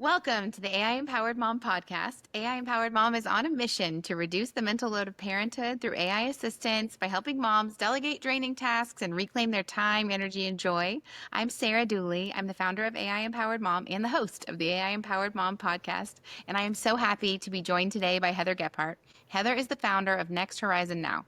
Welcome to the AI Empowered Mom podcast. AI Empowered Mom is on a mission to reduce the mental load of parenthood through AI assistance by helping moms delegate draining tasks and reclaim their time, energy, and joy. I'm Sarah Dooley. I'm the founder of AI Empowered Mom and the host of the AI Empowered Mom podcast. And I am so happy to be joined today by Heather Gephart. Heather is the founder of Next Horizon Now.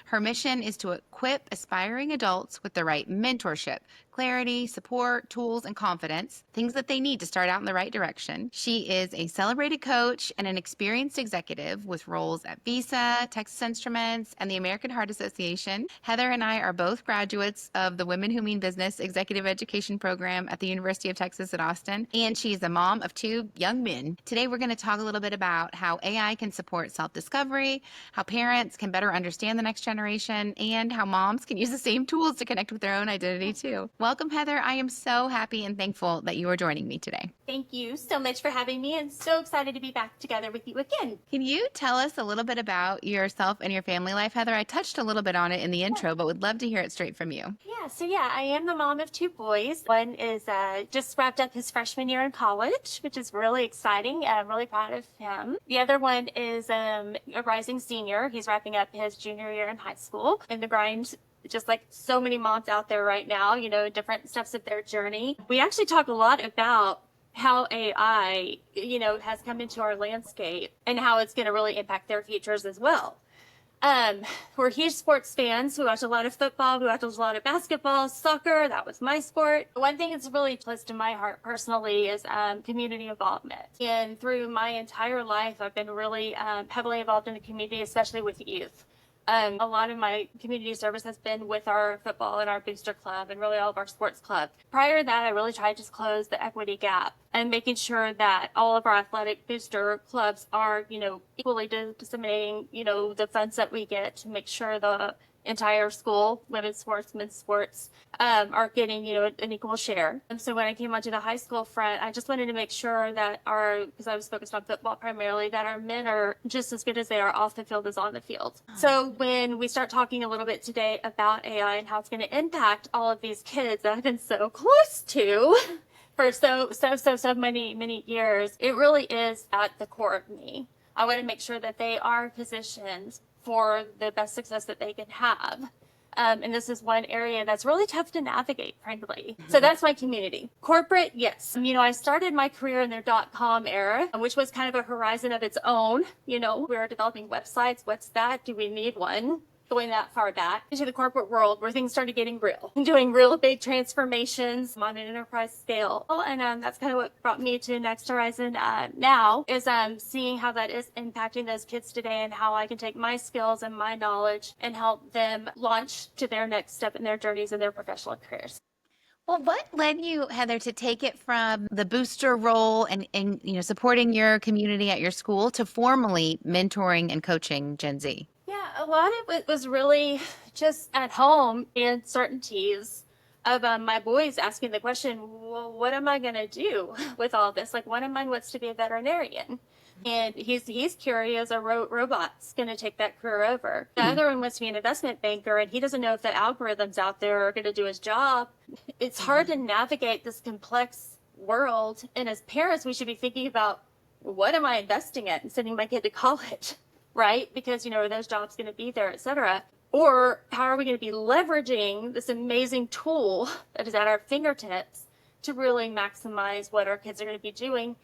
Her mission is to equip aspiring adults with the right mentorship, clarity, support, tools, and confidence, things that they need to start out in the right direction. She is a celebrated coach and an experienced executive with roles at Visa, Texas Instruments, and the American Heart Association. Heather and I are both graduates of the Women Who Mean Business Executive Education Program at the University of Texas at Austin, and she's a mom of two young men. Today, we're going to talk a little bit about how AI can support self-discovery, how parents can better understand the next generation, and how moms can use the same tools to connect with their own identity too. Welcome, Heather. I am so happy and thankful that you are joining me today. Thank you so much for having me, and so excited to be back together with you again. Can you tell us a little bit about yourself and your family life, Heather? I touched a little bit on it in the intro, but would love to hear it straight from you. I am the mom of two boys. One is just wrapped up his freshman year in college, which is really exciting. I'm really proud of him. The other one is a rising senior. He's wrapping up his junior year in high school. In the grind, just like so many moms out there right now, different steps of their journey. We actually talk a lot about how AI, has come into our landscape and how it's going to really impact their futures as well. We're huge sports fans. We watch a lot of football. We watch a lot of basketball, soccer. That was my sport. One thing that's really close to my heart personally is community involvement. And through my entire life, I've been really heavily involved in the community, especially with youth. A lot of my community service has been with our football and our booster club and really all of our sports clubs. Prior to that, I really tried to close the equity gap and making sure that all of our athletic booster clubs are, equally disseminating, the funds that we get to make sure the entire school, women's sports, men's sports, are getting, an equal share. And so when I came onto the high school front, I just wanted to make sure that because I was focused on football primarily, that our men are just as good as they are off the field as on the field. So when we start talking a little bit today about AI and how it's going to impact all of these kids that I've been so close to for so many years, it really is at the core of me. I want to make sure that they are positioned for the best success that they can have. And this is one area that's really tough to navigate, frankly. So that's my community. Corporate, yes. I started my career in their .com era, which was kind of a horizon of its own. We were developing websites. What's that? Do we need one? Going that far back into the corporate world where things started getting real, doing real big transformations on an enterprise scale. And that's kind of what brought me to Next Horizon now is seeing how that is impacting those kids today and how I can take my skills and my knowledge and help them launch to their next step in their journeys and their professional careers. Well, what led you, Heather, to take it from the booster role and supporting your community at your school to formally mentoring and coaching Gen Z? A lot of it was really just at home the uncertainties of my boys asking the question, well, what am I going to do with all this? Like, one of mine wants to be a veterinarian. And he's curious, a robot's going to take that career over. The other one wants to be an investment banker, and he doesn't know if the algorithms out there are going to do his job. It's hard to navigate this complex world. And as parents, we should be thinking about, what am I investing in and sending my kid to college? Right? Because, are those jobs going to be there, et cetera? Or how are we going to be leveraging this amazing tool that is at our fingertips to really maximize what our kids are going to be doing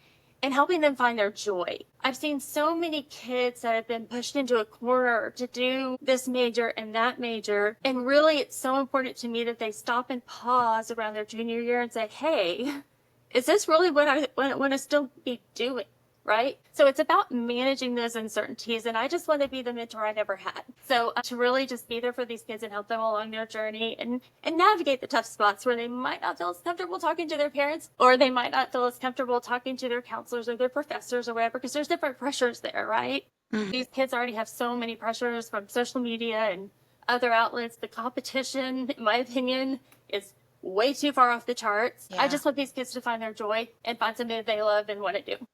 and helping them find their joy? I've seen so many kids that have been pushed into a corner to do this major and that major. And really, it's so important to me that they stop and pause around their junior year and say, hey, is this really what I want to still be doing? Right? So it's about managing those uncertainties. And I just want to be the mentor I never had. So to really just be there for these kids and help them along their journey and navigate the tough spots where they might not feel as comfortable talking to their parents, or they might not feel as comfortable talking to their counselors or their professors or whatever, because there's different pressures there, right? Mm-hmm. These kids already have so many pressures from social media and other outlets. The competition, in my opinion, is way too far off the charts. Yeah. I just want these kids to find their joy and find something that they love and want to do.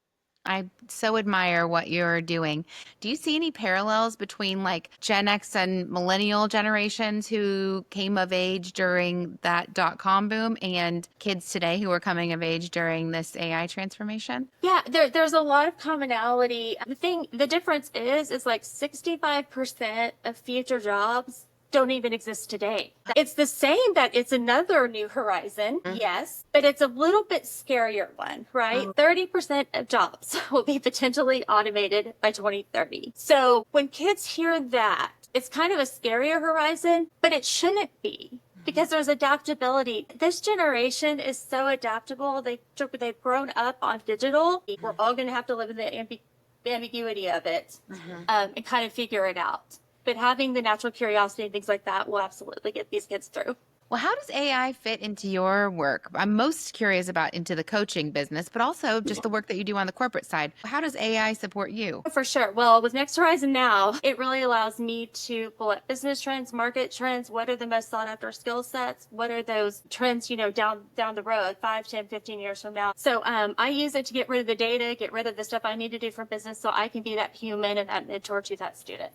I so admire what you're doing. Do you see any parallels between like Gen X and millennial generations who came of age during that dot-com boom and kids today who are coming of age during this AI transformation? Yeah, there's a lot of commonality. The difference is like 65% of future jobs don't even exist today. It's the same that it's another new horizon, yes, but it's a little bit scarier one, right? 30% of jobs will be potentially automated by 2030. So when kids hear that, it's kind of a scarier horizon, but it shouldn't be. Because there's adaptability. This generation is so adaptable. They've grown up on digital. We're all going to have to live in the ambiguity of it and kind of figure it out. But having the natural curiosity and things like that will absolutely get these kids through. Well, how does AI fit into your work? I'm most curious about into the coaching business, but also just the work that you do on the corporate side. How does AI support you? For sure. Well, with Next Horizon now, it really allows me to pull up business trends, market trends. What are the most sought after skill sets? What are those trends, down the road, 5, 10, 15 years from now? So I use it to get rid of the data, get rid of the stuff I need to do for business so I can be that human and that mentor to that student.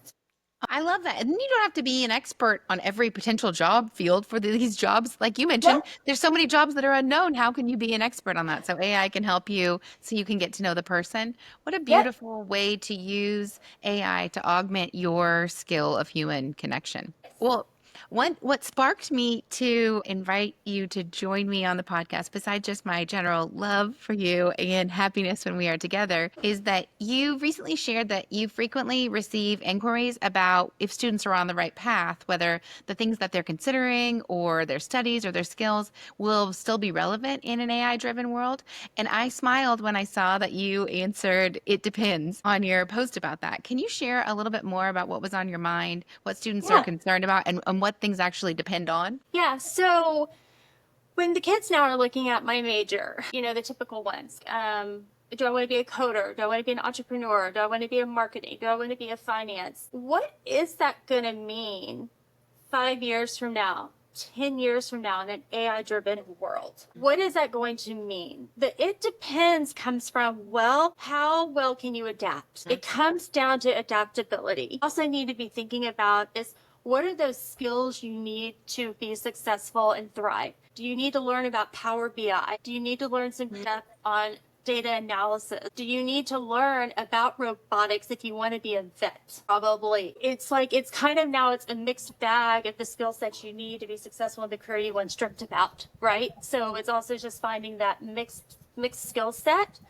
I love that. And you don't have to be an expert on every potential job field for these jobs. Like you mentioned, there's so many jobs that are unknown. How can you be an expert on that? So AI can help you so you can get to know the person. What a beautiful way to use AI to augment your skill of human connection. Well, what sparked me to invite you to join me on the podcast, besides just my general love for you and happiness when we are together, is that you recently shared that you frequently receive inquiries about if students are on the right path, whether the things that they're considering or their studies or their skills will still be relevant in an AI-driven world. And I smiled when I saw that you answered, "It depends," on your post about that. Can you share a little bit more about what was on your mind, what students are concerned about, and what things actually depend on? Yeah. So when the kids now are looking at my major, the typical ones, do I want to be a coder? Do I want to be an entrepreneur? Do I want to be a marketing? Do I want to be a finance? What is that going to mean 5 years from now? 10 years from now in an AI-driven world? What is that going to mean? The "it depends" comes from, how well can you adapt? It comes down to adaptability. Also need to be thinking about is, what are those skills you need to be successful and thrive? Do you need to learn about Power BI? Do you need to learn some stuff on data analysis? Do you need to learn about robotics if you want to be a vet? Probably. It's kind of now it's a mixed bag of the skill sets you need to be successful in the career you once dreamt about, right? So it's also just finding that mixed skill set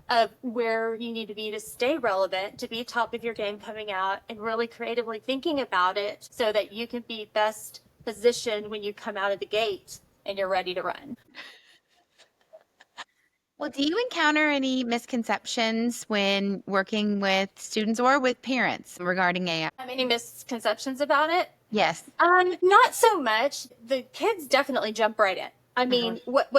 of where you need to be to stay relevant, to be top of your game coming out, and really creatively thinking about it so that you can be best positioned when you come out of the gate and you're ready to run. Well, do you encounter any misconceptions when working with students or with parents regarding AI? Have any misconceptions about it? Yes. Not so much. The kids definitely jump right in. I mean, what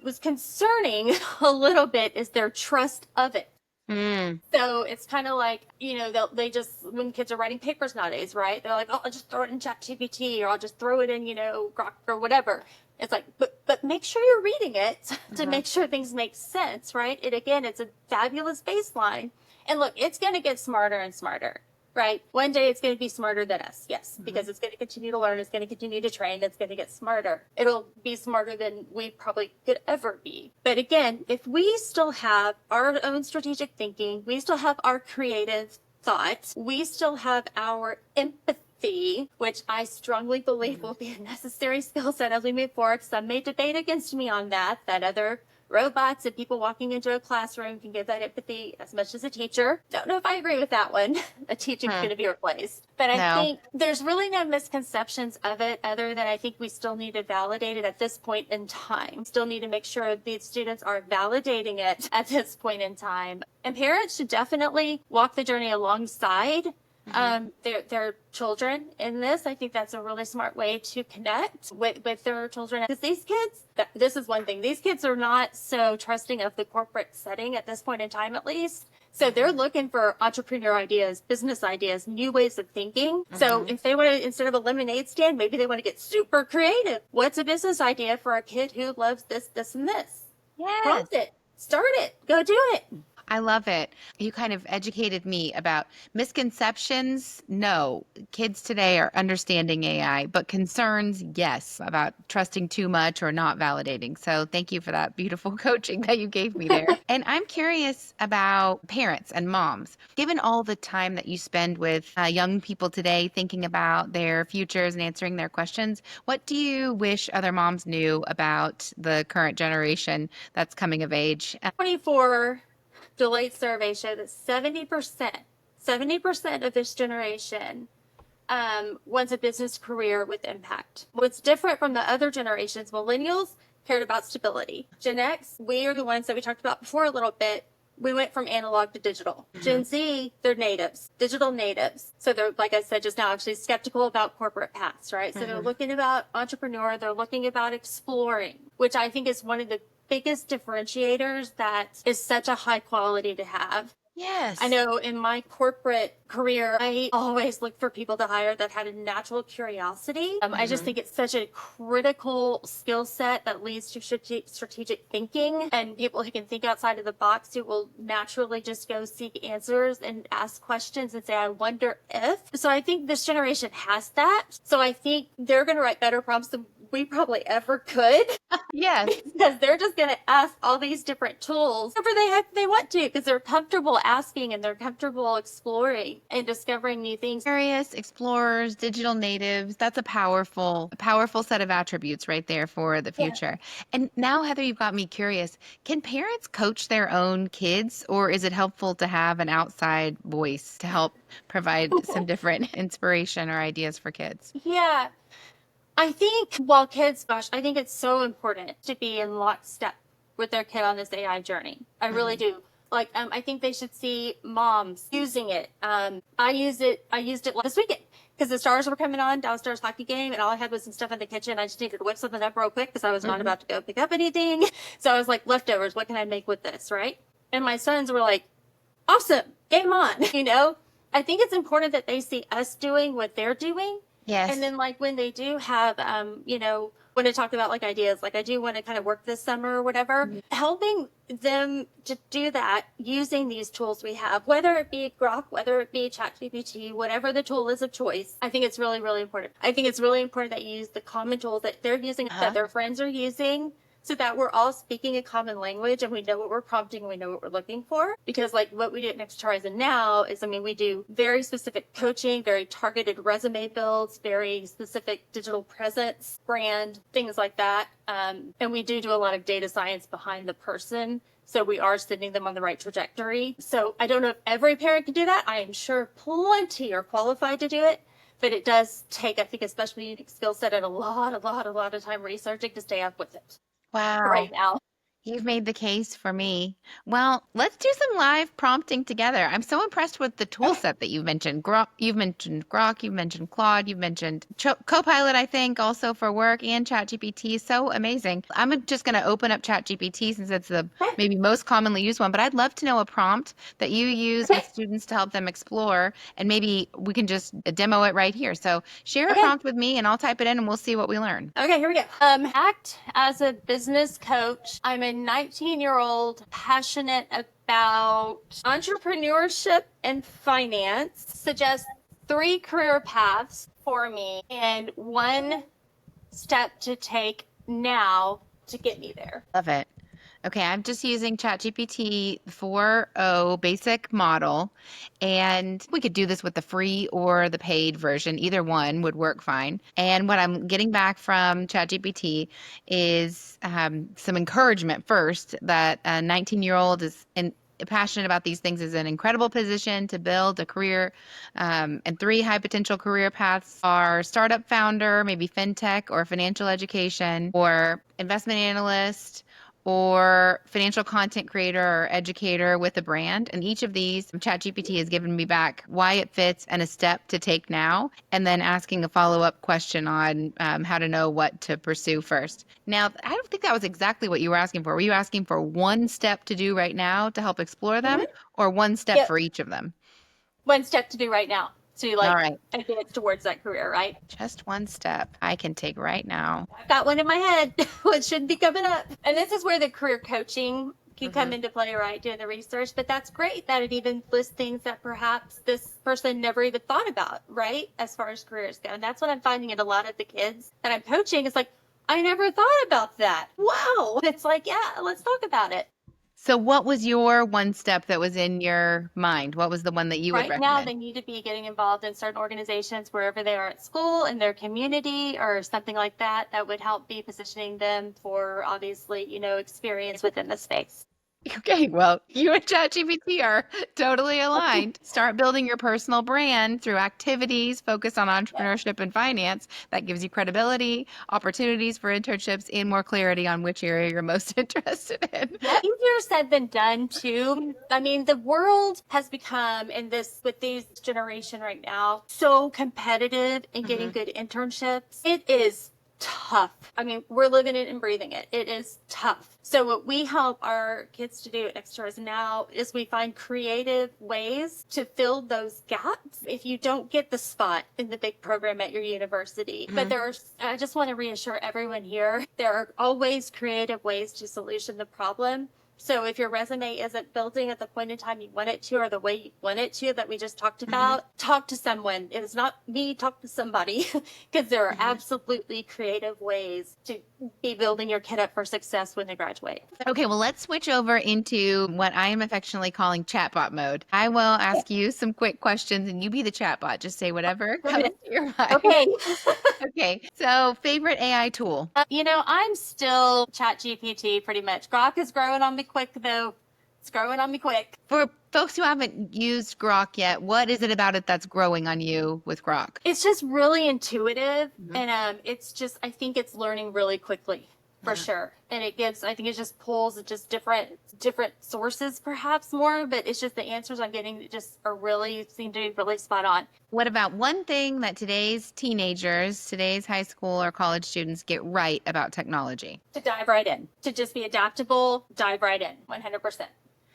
was concerning a little bit is their trust of it. So it's kind of like, they just, when kids are writing papers nowadays, right? They're like, "Oh, I'll just throw it in ChatGPT, or I'll just throw it in, Grok or whatever." It's like, but make sure you're reading it to make sure things make sense, right? It's a fabulous baseline. And look, it's going to get smarter and smarter, right? One day it's going to be smarter than us. Yes, because it's going to continue to learn. It's going to continue to train. It's going to get smarter. It'll be smarter than we probably could ever be. But again, if we still have our own strategic thinking, we still have our creative thoughts, we still have our empathy, which I strongly believe will be a necessary skill set as we move forward. Some may debate against me on that other robots and people walking into a classroom can give that empathy as much as a teacher. Don't know if I agree with that one. A teaching's going to be replaced. But I think there's really no misconceptions of it other than I think we still need to validate it at this point in time. Still need to make sure these students are validating it at this point in time. And parents should definitely walk the journey alongside their children in this. I think that's a really smart way to connect with their children. Because these kids, this is one thing, these kids are not so trusting of the corporate setting at this point in time, at least. So they're looking for entrepreneur ideas, business ideas, new ways of thinking. So if they want to, instead of a lemonade stand, maybe they want to get super creative. What's a business idea for a kid who loves this, this, and this? Yes. Prompt it. Start it. Go do it. I love it. You kind of educated me about misconceptions. No, kids today are understanding AI, but concerns, yes, about trusting too much or not validating. So thank you for that beautiful coaching that you gave me there. And I'm curious about parents and moms. Given all the time that you spend with young people today thinking about their futures and answering their questions, what do you wish other moms knew about the current generation that's coming of age? 24 Deloitte survey showed that 70% of this generation wants a business career with impact. What's different from the other generations, millennials cared about stability. Gen X, we are the ones that we talked about before a little bit. We went from analog to digital. Gen Z, they're natives, digital natives. So they're, like I said just now, actually skeptical about corporate paths, right? So they're looking about entrepreneur, they're looking about exploring, which I think is one of the biggest differentiators that is such a high quality to have. Yes. I know in my corporate career, I always look for people to hire that had a natural curiosity. I just think it's such a critical skill set that leads to strategic thinking, and people who can think outside of the box, who will naturally just go seek answers and ask questions and say, I wonder if. So I think this generation has that. So I think they're going to write better prompts than we probably ever could. Yes. Because they're just going to ask all these different tools whenever they want to, because they're comfortable asking and they're comfortable exploring and discovering new things. Curious explorers, digital natives. That's a powerful set of attributes right there for the future. And now, Heather, you've got me curious. Can parents coach their own kids, or is it helpful to have an outside voice to help provide some different inspiration or ideas for kids? Yeah. I think while kids, gosh, I think it's so important to be in lockstep with their kid on this AI journey. I really do. Like, I think they should see moms using it. I used it last weekend because the Stars were coming on, downstairs hockey game, and all I had was some stuff in the kitchen. I just needed to whip something up real quick because I was not about to go pick up anything. So I was like, leftovers, what can I make with this, right? And my sons were like, awesome, game on, I think it's important that they see us doing what they're doing. Yes. And then like when they do have, when I talk about like ideas, like I do want to kind of work this summer or whatever, helping them to do that using these tools we have, whether it be Grok, whether it be ChatGPT, whatever the tool is of choice. I think it's really, really important. I think it's really important that you use the common tools that they're using, that their friends are using, so that we're all speaking a common language and we know what we're prompting and we know what we're looking for. Because like what we do at Next Horizon now is, we do very specific coaching, very targeted resume builds, very specific digital presence, brand, things like that. And we do a lot of data science behind the person. So we are sending them on the right trajectory. So I don't know if every parent can do that. I am sure plenty are qualified to do it. But it does take, I think, especially unique skill set and a lot of time researching to stay up with it. Wow. Right now. You've made the case for me. Well, let's do some live prompting together. I'm so impressed with the tool set that you've mentioned. You've mentioned Grok, you've mentioned Claude, you've mentioned Copilot, I think, also for work, and ChatGPT. So amazing. I'm just going to open up ChatGPT since it's the maybe most commonly used one, but I'd love to know a prompt that you use with students to help them explore, and maybe we can just demo it right here. So share a prompt with me and I'll type it in and we'll see what we learn. Okay, here we go. Act as a business coach. I'm a 19-year-old passionate about entrepreneurship and finance. Suggest 3 career paths for me and 1 step to take now to get me there. Love it. Okay, I'm just using ChatGPT 4.0 basic model, and we could do this with the free or the paid version. Either one would work fine. And what I'm getting back from ChatGPT is some encouragement first that a 19-year-old is passionate about these things, is an incredible position to build a career. And 3 high potential career paths are startup founder, maybe fintech or financial education, or investment analyst, or financial content creator or educator with a brand. And each of these, ChatGPT has given me back why it fits and a step to take now, and then asking a follow-up question on how to know what to pursue first. Now, I don't think that was exactly what you were asking for. Were you asking for 1 step to do right now to help explore them, or 1 step for each of them? 1 step to do right now to All right. advance towards that career, right? Just 1 step I can take right now. I've got one in my head, which should be coming up. And this is where the career coaching can come into play, right, doing the research. But that's great that it even lists things that perhaps this person never even thought about, right, as far as careers go. And that's what I'm finding in a lot of the kids that I'm coaching. It's like, I never thought about that. Wow. It's like, yeah, let's talk about it. So what was your one step that was in your mind? What was the one that you would Right now, recommend? they need to be getting involved in certain organizations wherever they are at school, in their community, or something like that, that would help be positioning them for, obviously, experience within the space. Okay, well, you and ChatGPT are totally aligned. Start building your personal brand through activities focused on entrepreneurship and finance. That gives you credibility, opportunities for internships, and more clarity on which area you're most interested in. Easier said than done, too. I mean, the world has become, with this generation right now, so competitive in getting good internships. It is tough. I mean, we're living it and breathing it. It is tough. So what we help our kids to do at Next Doors now is we find creative ways to fill those gaps if you don't get the spot in the big program at your university. But I just want to reassure everyone here, there are always creative ways to solution the problem. So if your resume isn't building at the point in time you want it to, or the way you want it to, that we just talked about, talk to someone. It is not me, talk to somebody, because there are absolutely creative ways to be building your kid up for success when they graduate. Okay, well, let's switch over into what I am affectionately calling chatbot mode. I will ask you some quick questions and you be the chatbot. Just say whatever comes to your mind. Okay. Okay, so favorite AI tool? I'm still ChatGPT pretty much. Grok is growing on me quick, though. It's growing on me quick. For folks who haven't used Grok yet, what is it about it that's growing on you with Grok? It's just really intuitive, and I think it's learning really quickly. For sure. And I think it just pulls just different sources perhaps more, but it's just the answers I'm getting that just seem to be really spot on. What about one thing that today's teenagers, today's high school or college students get right about technology? To dive right in, to just be adaptable, dive right in, 100%.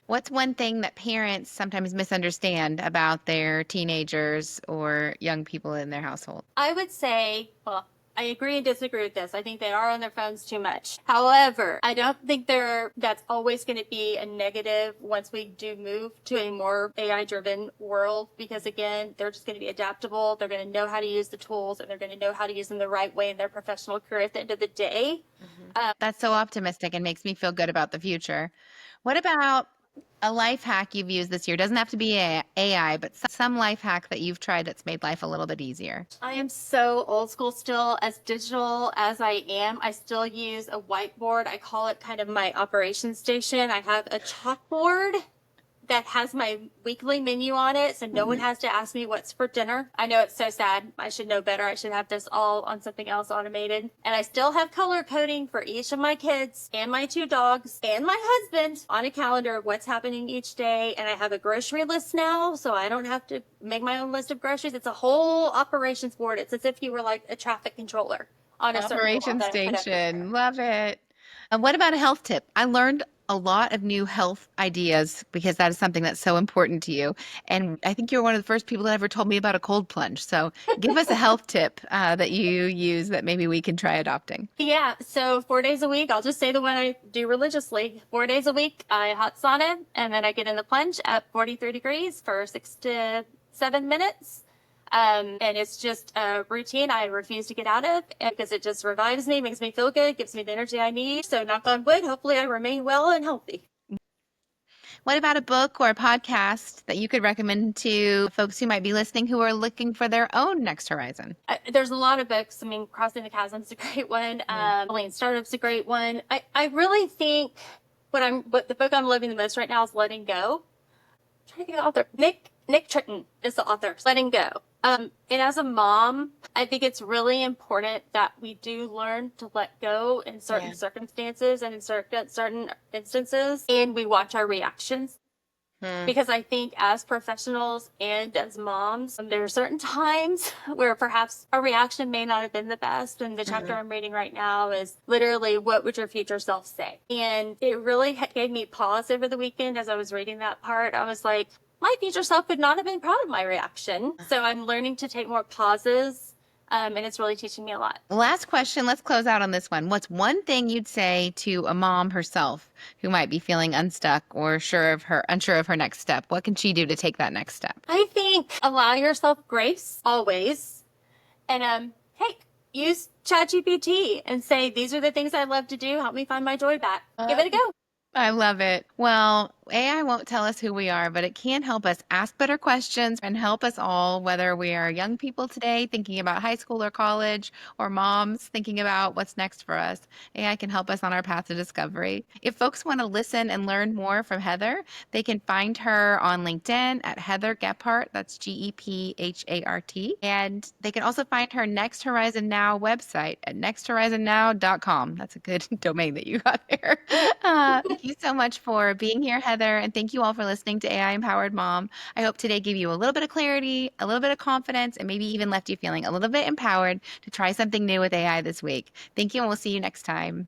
What's one thing that parents sometimes misunderstand about their teenagers or young people in their household? I would say, well, I agree and disagree with this. I think they are on their phones too much. However, I don't think that's always going to be a negative once we do move to a more AI-driven world, because again, they're just going to be adaptable. They're going to know how to use the tools, and they're going to know how to use them the right way in their professional career at the end of the day. That's so optimistic and makes me feel good about the future. What about a life hack you've used this year? Doesn't have to be AI, but some life hack that you've tried that's made life a little bit easier. I am so old school still. As digital as I am, I still use a whiteboard. I call it kind of my operations station. I have a chalkboard that has my weekly menu on it, so no one has to ask me what's for dinner. I know it's so sad. I should know better. I should have this all on something else automated. And I still have color coding for each of my kids and my 2 dogs and my husband on a calendar of what's happening each day. And I have a grocery list now, so I don't have to make my own list of groceries. It's a whole operations board. It's as if you were like a traffic controller on a Operation station. Love it. What about a health tip? I learned a lot of new health ideas because that is something that's so important to you. And I think you're one of the first people that ever told me about a cold plunge. So give us a health tip that you use that maybe we can try adopting. Yeah. So 4 days a week, I'll just say the one I do religiously. 4 days a week, I hot sauna, and then I get in the plunge at 43 degrees for 6 to 7 minutes. And it's just a routine I refuse to get out of, because it just revives me, makes me feel good, gives me the energy I need. So knock on wood, hopefully I remain well and healthy. What about a book or a podcast that you could recommend to folks who might be listening who are looking for their own next horizon? There's a lot of books. I mean, Crossing the Chasm is a great one. Lean Startup's a great one. I really think what the book I'm living the most right now is Letting Go. I'm trying to think of the author. Nick Tritton is the author. Letting Go. And as a mom, I think it's really important that we do learn to let go in certain circumstances and in certain instances, and we watch our reactions. Because I think as professionals and as moms, there are certain times where perhaps our reaction may not have been the best. And the chapter I'm reading right now is literally, what would your future self say? And it really gave me pause over the weekend as I was reading that part. I was like, my future self would not have been proud of my reaction. So I'm learning to take more pauses And it's really teaching me a lot. Last question. Let's close out on this one. What's one thing you'd say to a mom herself who might be feeling unstuck or unsure of her next step? What can she do to take that next step? I think allow yourself grace always. And hey, use ChatGPT and say, these are the things I love to do. Help me find my joy back. Give it a go. I love it. Well, AI won't tell us who we are, but it can help us ask better questions and help us all, whether we are young people today thinking about high school or college, or moms thinking about what's next for us. AI can help us on our path to discovery. If folks want to listen and learn more from Heather, they can find her on LinkedIn at Heather Gephart. That's Gephart. And they can also find her Next Horizon Now website at nexthorizonnow.com. That's a good domain that you got there. Thank you so much for being here, Heather. And thank you all for listening to AI Empowered Mom. I hope today gave you a little bit of clarity, a little bit of confidence, and maybe even left you feeling a little bit empowered to try something new with AI this week. Thank you, and we'll see you next time.